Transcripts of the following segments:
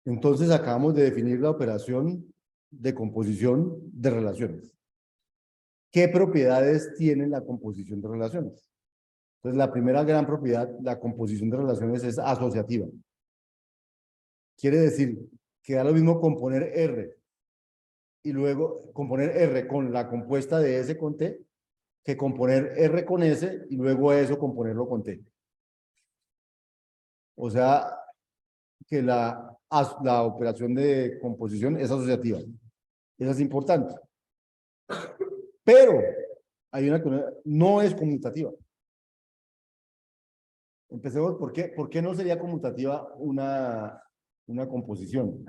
Entonces acabamos de definir la operación de composición de relaciones. ¿Qué propiedades tiene la composición de relaciones? Entonces, la primera gran propiedad, la composición de relaciones, es asociativa. Quiere decir que da lo mismo componer R y luego componer R con la compuesta de S con T que componer R con S y luego eso componerlo con T. O sea, que la operación de composición es asociativa. Eso es importante. Pero hay una que no es conmutativa. Empecemos, ¿por qué no sería conmutativa una composición?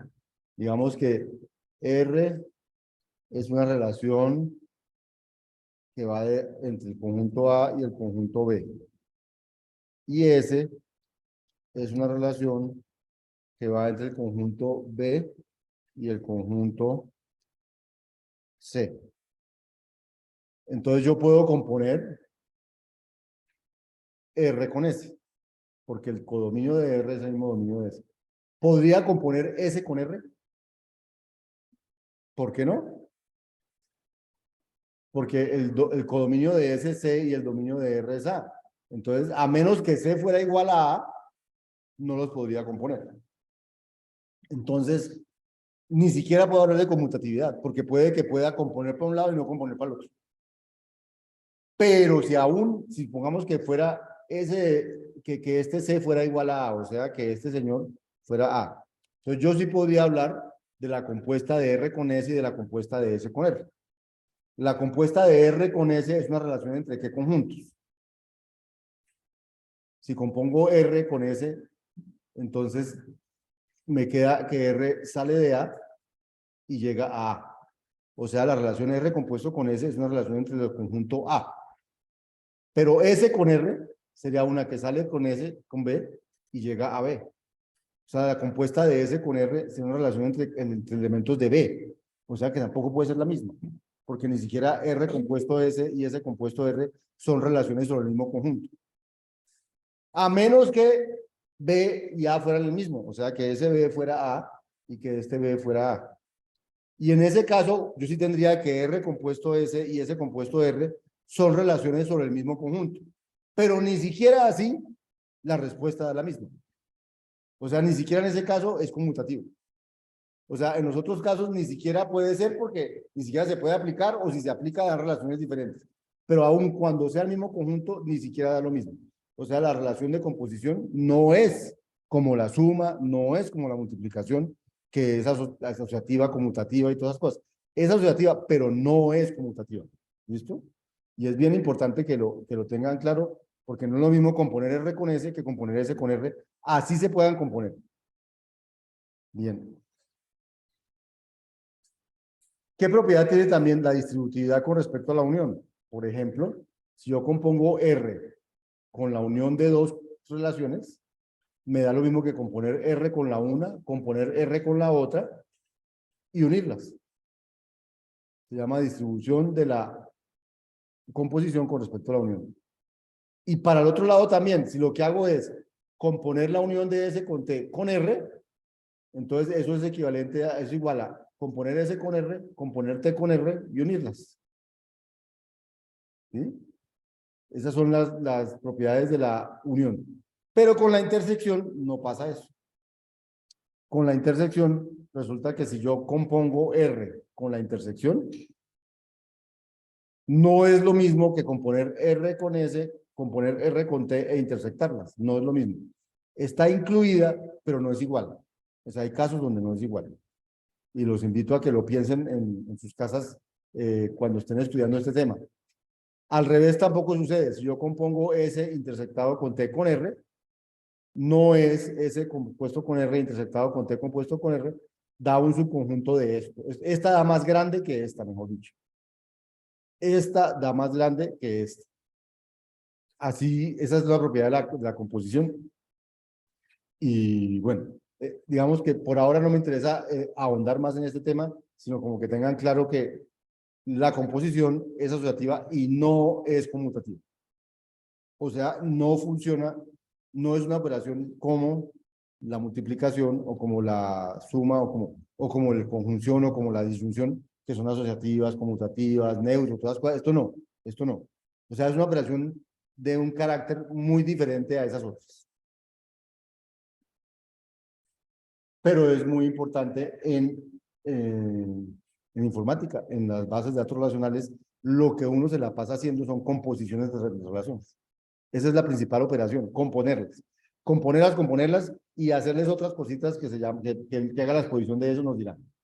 Digamos que R es una relación que va entre el conjunto A y el conjunto B. Y S es una relación que va entre el conjunto B y el conjunto C. Entonces yo puedo componer R con S, porque el codominio de R es el mismo dominio de S. ¿Podría componer S con R? ¿Por qué no? Porque el codominio de S es C y el dominio de R es A. Entonces, a menos que C fuera igual a A, no los podría componer. Entonces, ni siquiera puedo hablar de conmutatividad, porque puede que pueda componer para un lado y no componer para el otro. Pero si pongamos que fuera que este C fuera igual a A, o sea, que este señor fuera A. Entonces, yo sí podría hablar de la compuesta de R con S y de la compuesta de S con R. La compuesta de R con S es una relación entre qué conjuntos. Si compongo R con S, entonces me queda que R sale de A y llega a A. O sea, la relación R compuesto con S es una relación entre el conjunto A. Pero S con R sería una que sale con S, con B, y llega a B. O sea, la compuesta de S con R es una relación entre elementos de B. O sea, que tampoco puede ser la misma. Porque ni siquiera R compuesto S y S compuesto R son relaciones sobre el mismo conjunto. A menos que B y A fueran el mismo. O sea, que ese B fuera A y que este B fuera A. Y en ese caso, yo sí tendría que R compuesto S y S compuesto R son relaciones sobre el mismo conjunto. Pero ni siquiera así la respuesta es la misma. O sea, ni siquiera en ese caso es conmutativo. O sea, en los otros casos ni siquiera puede ser porque ni siquiera se puede aplicar o si se aplica dan relaciones diferentes. Pero aun cuando sea el mismo conjunto, ni siquiera da lo mismo. O sea, la relación de composición no es como la suma, no es como la multiplicación, que es asociativa, conmutativa y todas esas cosas. Es asociativa, pero no es conmutativa. ¿Listo? Y es bien importante que lo tengan claro, porque no es lo mismo componer R con S que componer S con R. Así se puedan componer. Bien. ¿Qué propiedad tiene también la distributividad con respecto a la unión? Por ejemplo, si yo compongo R con la unión de dos relaciones, me da lo mismo que componer R con la una, componer R con la otra y unirlas. Se llama distribución de la composición con respecto a la unión. Y para el otro lado también, si lo que hago es componer la unión de S con T con R, entonces eso es equivalente a, es igual a componer S con R, componer T con R y unirlas. ¿Sí? Esas son las propiedades de la unión. Pero con la intersección no pasa eso. Con la intersección resulta que si yo compongo R con la intersección, no es lo mismo que componer R con S, componer R con T e intersectarlas. No es lo mismo. Está incluida, pero no es igual. O sea, hay casos donde no es igual. Y los invito a que lo piensen en sus casas cuando estén estudiando este tema. Al revés tampoco sucede. Si yo compongo S intersectado con T con R, no es S compuesto con R intersectado con T compuesto con R, da un subconjunto de esto. Esta da más grande que esta, mejor dicho. Esta da más grande que esta. Así, esa es la propiedad de la composición. Y bueno, digamos que por ahora no me interesa ahondar más en este tema, sino como que tengan claro que la composición es asociativa y no es conmutativa. O sea, no funciona, no es una operación como la multiplicación o como la suma o como la conjunción o como la disyunción, que son asociativas, conmutativas, neutro, todas cosas. Esto no, esto no. O sea, es una operación de un carácter muy diferente a esas otras. Pero es muy importante en informática, en las bases de datos relacionales, lo que uno se la pasa haciendo son composiciones de relaciones. Esa es la principal operación, componerlas. Componerlas y hacerles otras cositas que se llaman, que haga la exposición de eso nos dirá.